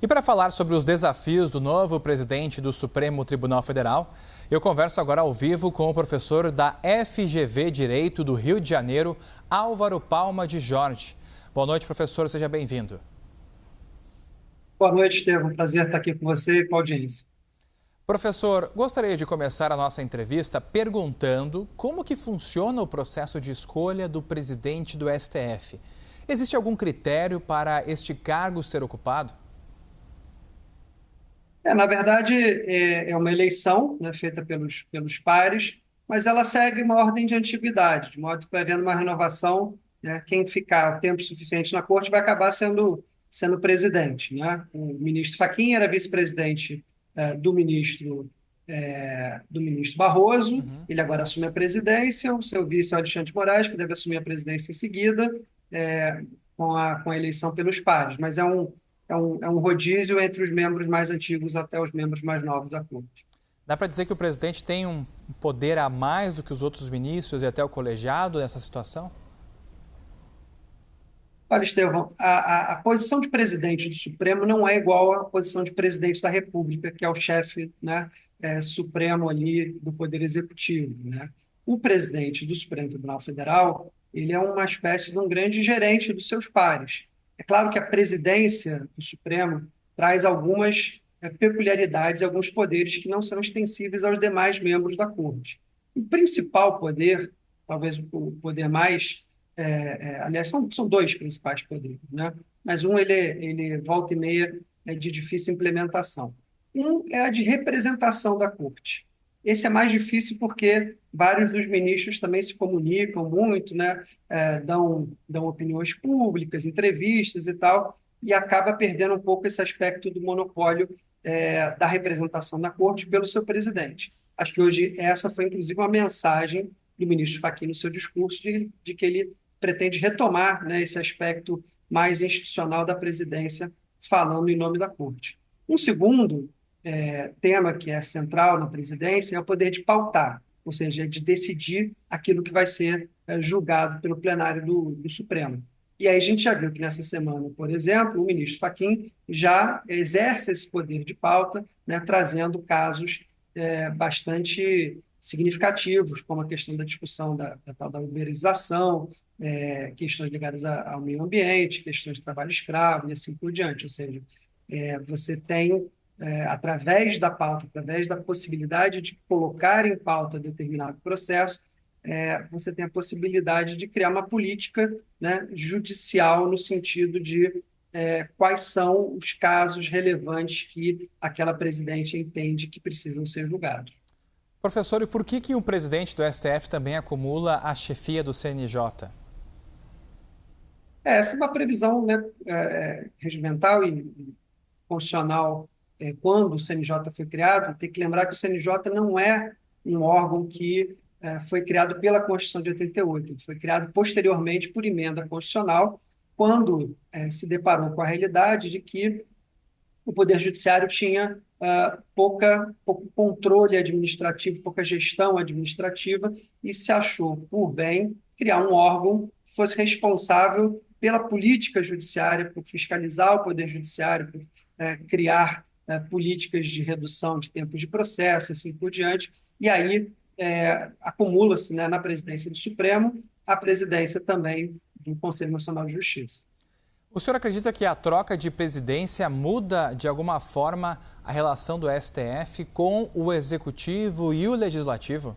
E para falar sobre os desafios do novo presidente do Supremo Tribunal Federal, eu converso agora ao vivo com o professor da FGV Direito do Rio de Janeiro, Álvaro Palma de Jorge. Boa noite, professor, seja bem-vindo. Boa noite, Estevam. Prazer estar aqui com você e com a audiência. Professor, gostaria de começar a nossa entrevista perguntando como que funciona o processo de escolha do presidente do STF. Existe algum critério para este cargo ser ocupado? Na verdade, é uma eleição, né, feita pelos pares, mas ela segue uma ordem de antiguidade, de modo que vai havendo uma renovação, né, quem ficar tempo suficiente na corte vai acabar sendo presidente, né? O ministro Fachin era vice-presidente do ministro Barroso, ele agora assume a presidência, o seu vice é o Alexandre de Moraes, que deve assumir a presidência em seguida, com a eleição pelos pares, mas é um rodízio entre os membros mais antigos até os membros mais novos da corte. Dá para dizer que o presidente tem um poder a mais do que os outros ministros e até o colegiado nessa situação? Olha, Estevão, a posição de presidente do Supremo não é igual à posição de presidente da República, que é o chefe, né, supremo ali do Poder Executivo, né? O presidente do Supremo Tribunal Federal, ele é uma espécie de um grande gerente dos seus pares. É claro que a presidência do Supremo traz algumas peculiaridades, alguns poderes que não são extensíveis aos demais membros da Corte. O principal poder, talvez o poder mais aliás, são dois principais poderes, né? Mas ele volta e meia é de difícil implementação. Um é a de representação da corte. Esse é mais difícil porque vários dos ministros também se comunicam muito, né? Dão opiniões públicas, entrevistas e tal, e acaba perdendo um pouco esse aspecto do monopólio da representação da corte pelo seu presidente. Acho que hoje essa foi, inclusive, uma mensagem do ministro Fachin no seu discurso de que ele pretende retomar, né, esse aspecto mais institucional da presidência, falando em nome da corte. Um segundo tema que é central na presidência é o poder de pautar, ou seja, de decidir aquilo que vai ser julgado pelo plenário do Supremo. E aí a gente já viu que nessa semana, por exemplo, o ministro Fachin já exerce esse poder de pauta, né, trazendo casos bastante significativos, como a questão da discussão da tal da uberização, questões ligadas ao meio ambiente, questões de trabalho escravo e assim por diante. Ou seja, você tem, através da pauta, através da possibilidade de colocar em pauta determinado processo, você tem a possibilidade de criar uma política, né, judicial no sentido de quais são os casos relevantes que aquela presidente entende que precisam ser julgados. Professor, e por que o presidente do STF também acumula a chefia do CNJ? Essa é uma previsão, né, regimental e constitucional. Quando o CNJ foi criado, tem que lembrar que o CNJ não é um órgão que foi criado pela Constituição de 88, ele foi criado posteriormente por emenda constitucional, quando se deparou com a realidade de que o Poder Judiciário tinha pouco controle administrativo, pouca gestão administrativa, e se achou por bem criar um órgão que fosse responsável pela política judiciária, por fiscalizar o Poder Judiciário, por criar políticas de redução de tempos de processo, assim por diante. E aí acumula-se, né, na presidência do Supremo a presidência também do Conselho Nacional de Justiça. O senhor acredita que a troca de presidência muda, de alguma forma, a relação do STF com o Executivo e o Legislativo?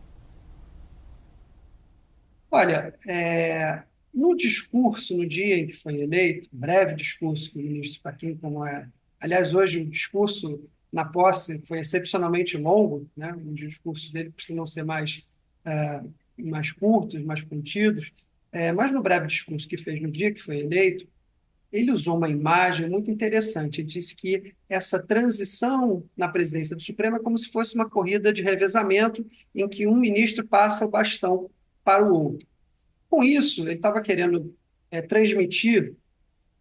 Olha, no discurso, no dia em que foi eleito, breve discurso que o ministro Fachin, aliás, hoje o discurso na posse foi excepcionalmente longo, né? Os discursos dele costumam ser mais curtos, mais contidos, mas no breve discurso que fez no dia que foi eleito, ele usou uma imagem muito interessante. Ele disse que essa transição na presidência do Supremo é como se fosse uma corrida de revezamento em que um ministro passa o bastão para o outro. Com isso, ele estava querendo transmitir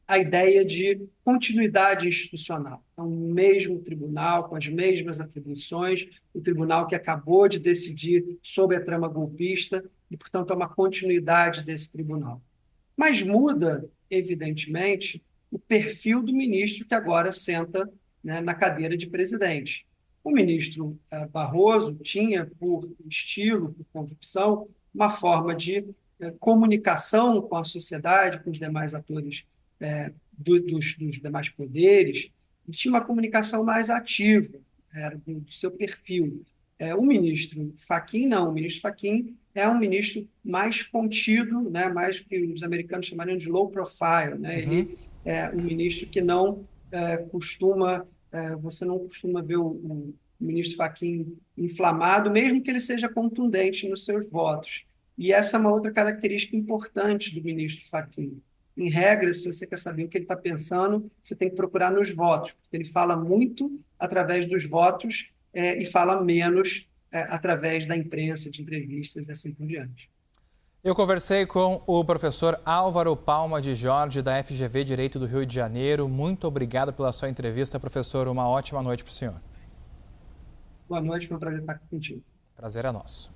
a ideia de continuidade institucional. Então, o mesmo tribunal, com as mesmas atribuições, o tribunal que acabou de decidir sobre a trama golpista, e, portanto, é uma continuidade desse tribunal. Mas muda, evidentemente, o perfil do ministro que agora senta, né, na cadeira de presidente. O ministro Barroso tinha, por estilo, por convicção, uma forma de comunicação com a sociedade, com os demais atores dos demais poderes, e tinha uma comunicação mais ativa, era do seu perfil. O ministro Fachin, não. O ministro Fachin é um ministro mais contido, né, mais que os americanos chamariam de low profile. Né? Ele é um ministro que não costuma... você não costuma ver o ministro Fachin inflamado, mesmo que ele seja contundente nos seus votos. E essa é uma outra característica importante do ministro Fachin. Em regra, se você quer saber o que ele está pensando, você tem que procurar nos votos, porque ele fala muito através dos votos e fala menos através da imprensa, de entrevistas e assim por diante. Eu conversei com o professor Álvaro Palma de Jorge, da FGV Direito do Rio de Janeiro. Muito obrigado pela sua entrevista, professor. Uma ótima noite para o senhor. Boa noite, foi um prazer estar contigo. Prazer é nosso.